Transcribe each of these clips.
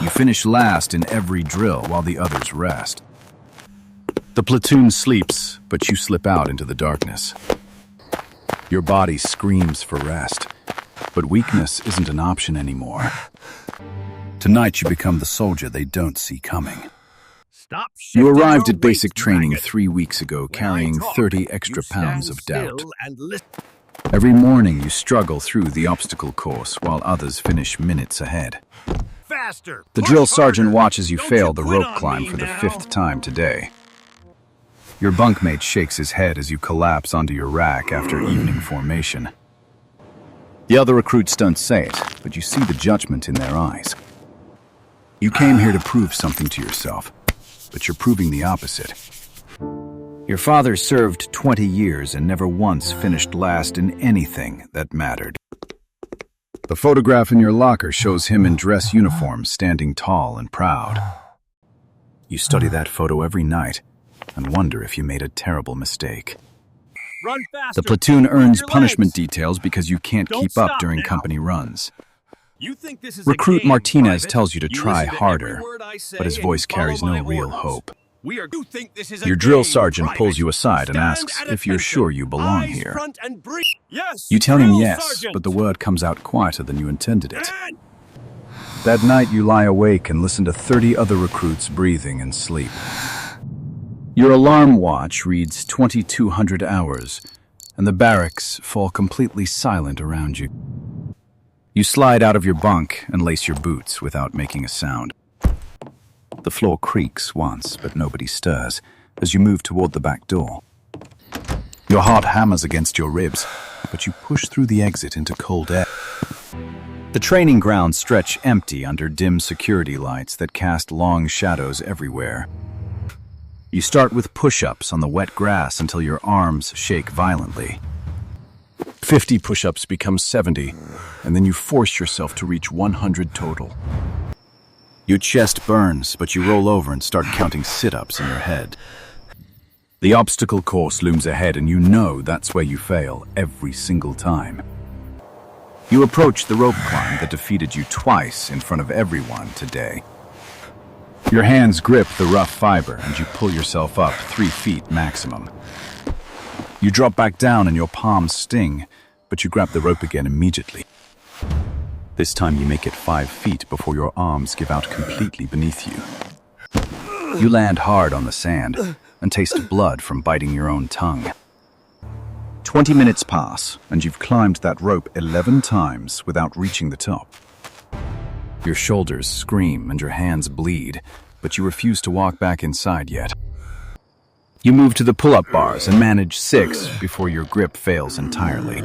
You finish last in every drill while the others rest. The platoon sleeps, but you slip out into the darkness. Your body screams for rest, but weakness isn't an option anymore. Tonight you become the soldier they don't see coming. You arrived at basic training 3 weeks ago, carrying 30 extra pounds of doubt. Every morning you struggle through the obstacle course while others finish minutes ahead. The drill sergeant watches you fail the rope climb for the 5th time today. Your bunkmate shakes his head as you collapse onto your rack after evening formation. The other recruits don't say it, but you see the judgment in their eyes. You came here to prove something to yourself, but you're proving the opposite. Your father served 20 years and never once finished last in anything that mattered. The photograph in your locker shows him in dress uniform, standing tall and proud. You study that photo every night and wonder if you made a terrible mistake. The platoon earns punishment details because you can't keep up during company runs. Recruit Martinez tells you to try harder, but his voice carries no real hope. Your drill sergeant pulls you aside and asks if you're sure you belong here. You tell him yes, but the word comes out quieter than you intended it. That night you lie awake and listen to 30 other recruits breathing and sleep. Your alarm watch reads 2,200 hours, and the barracks fall completely silent around you. You slide out of your bunk and lace your boots without making a sound. The floor creaks once, but nobody stirs as you move toward the back door. Your heart hammers against your ribs, but you push through the exit into cold air. The training grounds stretch empty under dim security lights that cast long shadows everywhere. You start with push-ups on the wet grass until your arms shake violently. 50 push-ups become 70, and then you force yourself to reach 100 total. Your chest burns, but you roll over and start counting sit-ups in your head. The obstacle course looms ahead, and you know that's where you fail every single time. You approach the rope climb that defeated you twice in front of everyone today. Your hands grip the rough fiber, and you pull yourself up 3 feet maximum. You drop back down and your palms sting, but you grab the rope again immediately. This time you make it 5 feet before your arms give out completely beneath you. You land hard on the sand and taste blood from biting your own tongue. 20 minutes pass, and you've climbed that rope 11 times without reaching the top. Your shoulders scream and your hands bleed, but you refuse to walk back inside yet. You move to the pull-up bars and manage 6 before your grip fails entirely.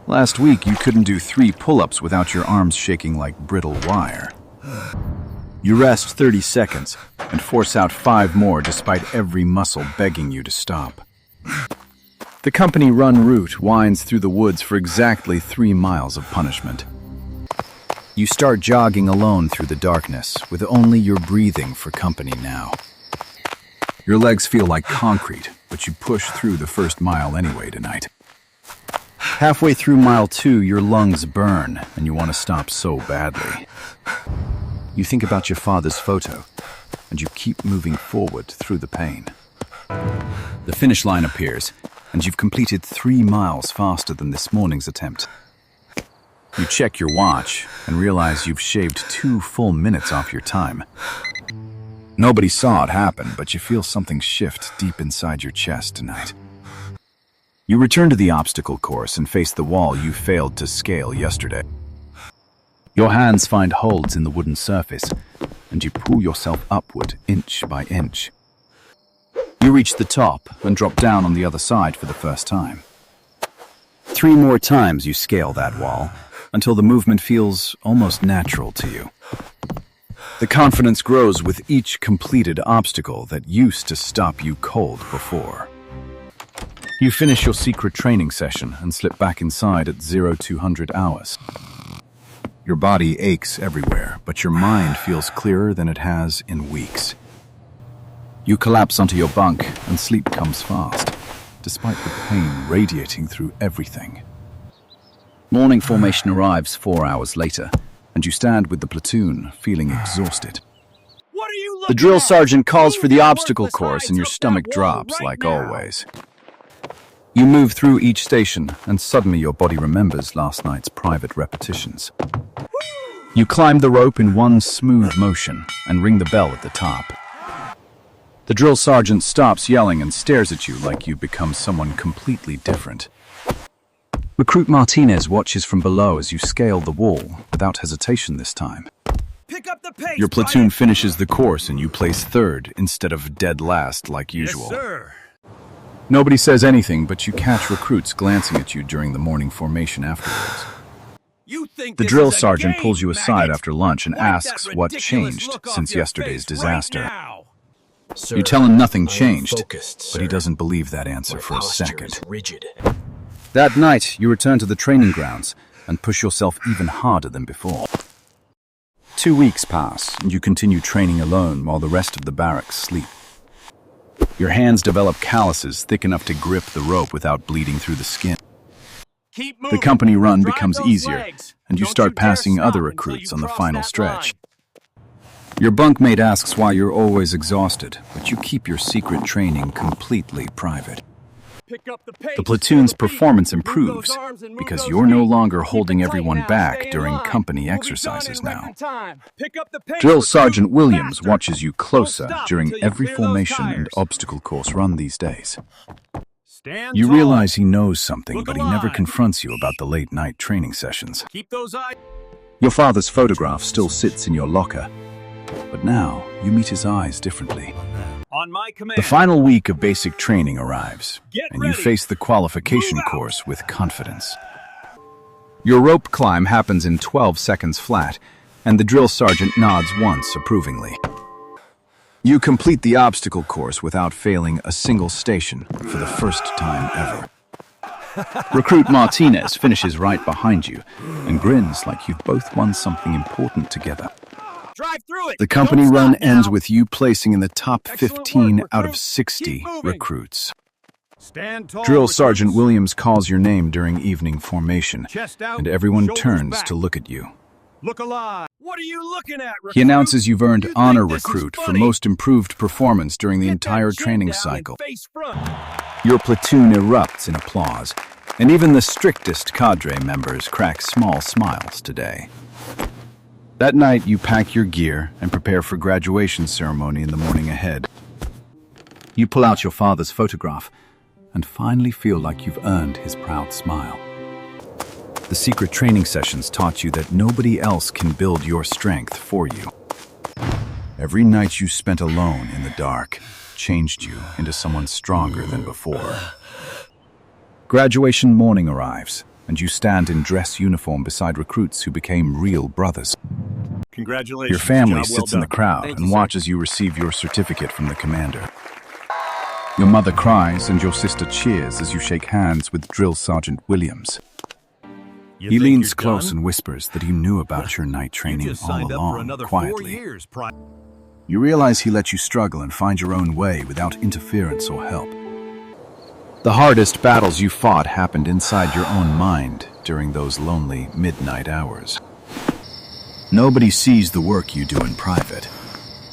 Last week, you couldn't do 3 pull-ups without your arms shaking like brittle wire. You rest 30 seconds and force out 5 more despite every muscle begging you to stop. The company-run route winds through the woods for exactly 3 miles of punishment. You start jogging alone through the darkness, with only your breathing for company now. Your legs feel like concrete, but you push through the first mile anyway tonight. Halfway through mile 2, your lungs burn, and you want to stop so badly. You think about your father's photo, and you keep moving forward through the pain. The finish line appears, and you've completed 3 miles faster than this morning's attempt. You check your watch and realize you've shaved 2 full minutes off your time. Nobody saw it happen, but you feel something shift deep inside your chest tonight. You return to the obstacle course and face the wall you failed to scale yesterday. Your hands find holds in the wooden surface, and you pull yourself upward inch by inch. You reach the top and drop down on the other side for the first time. 3 more times you scale that wall, until the movement feels almost natural to you. The confidence grows with each completed obstacle that used to stop you cold before. You finish your secret training session and slip back inside at 0200 hours. Your body aches everywhere, but your mind feels clearer than it has in weeks. You collapse onto your bunk and sleep comes fast, despite the pain radiating through everything. Morning formation arrives 4 hours later, and you stand with the platoon, feeling exhausted. What are you looking The drill at? sergeant calls for the Move that obstacle worthless course, hides and your up that stomach wall drops right like now. always. You move through each station, and suddenly your body remembers last night's private repetitions. You climb the rope in one smooth motion and ring the bell at the top. The drill sergeant stops yelling and stares at you like you've become someone completely different. Recruit Martinez watches from below as you scale the wall, without hesitation this time. Pick up the pace, Your platoon private. finishes the course and you place third instead of dead last like usual. Yes, sir. Nobody says anything, but you catch recruits glancing at you during the morning formation afterwards. You think The this drill is a sergeant game, pulls you aside maggot? after lunch and Wipe that asks what ridiculous changed look off since your yesterday's face disaster. Right now. Sir, You tell him nothing I am changed, focused, but he sir. doesn't believe that answer My for a posture second. is rigid. That night, you return to the training grounds and push yourself even harder than before. 2 weeks pass, and you continue training alone while the rest of the barracks sleep. Your hands develop calluses thick enough to grip the rope without bleeding through the skin. Keep The moving. company run Drive becomes those easier, legs. and you Don't start dare passing stop other until recruits you on the cross final that stretch. line. Your bunkmate asks why you're always exhausted, but you keep your secret training completely private. Pick up the pace. The platoon's Feel the beat. performance Move those improves arms and move because those you're no feet. longer Keep holding it tight everyone now. back Stay in during line. company We'll be done exercises in now. record time. Pick up the pace, Drill recruit. Sergeant Williams Faster. watches you closer Don't stop during until you every clear those formation and tires. obstacle course run these days. Stand You tall. realize he knows something, Look but he never alive. confronts you about the late-night training sessions. Keep those eyes. Your father's photograph still sits in your locker, but now you meet his eyes differently. On my command. The final week of basic training arrives, Get and you ready. face the qualification Move out. course with confidence. Your rope climb happens in 12 seconds flat, and the drill sergeant nods once approvingly. You complete the obstacle course without failing a single station for the first time ever. Recruit Martinez finishes right behind you and grins like you've both won something important together. Drive through it. The company Don't run stop ends now. with you placing in the top Excellent 15 work, out of recruit. 60 Keep moving. recruits. Stand tall. Drill recruits. Sergeant Williams calls your name during evening formation, Chest out, and everyone shoulders turns back. to look at you. Look alive. What are you looking at, recruit? He announces you've earned You think Honor this is Recruit for funny? most improved performance during the Get that entire chin training down and cycle. face front. Your platoon erupts in applause, and even the strictest cadre members crack small smiles today. That night, you pack your gear and prepare for graduation ceremony in the morning ahead. You pull out your father's photograph and finally feel like you've earned his proud smile. The secret training sessions taught you that nobody else can build your strength for you. Every night you spent alone in the dark changed you into someone stronger than before. Graduation morning arrives, and you stand in dress uniform beside recruits who became real brothers. Congratulations. Your family Job well sits in the done. crowd Thank and you, sir. watches you receive your certificate from the commander. Your mother cries and your sister cheers as you shake hands with Drill Sergeant Williams. You He think leans you're close done? and whispers that he knew about your night You training just all signed up for along, another 4 quietly. years. You realize he let you struggle and find your own way without interference or help. The hardest battles you fought happened inside your own mind during those lonely midnight hours. Nobody sees the work you do in private,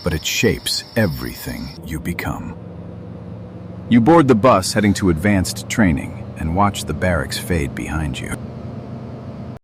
but it shapes everything you become. You board the bus heading to advanced training and watch the barracks fade behind you.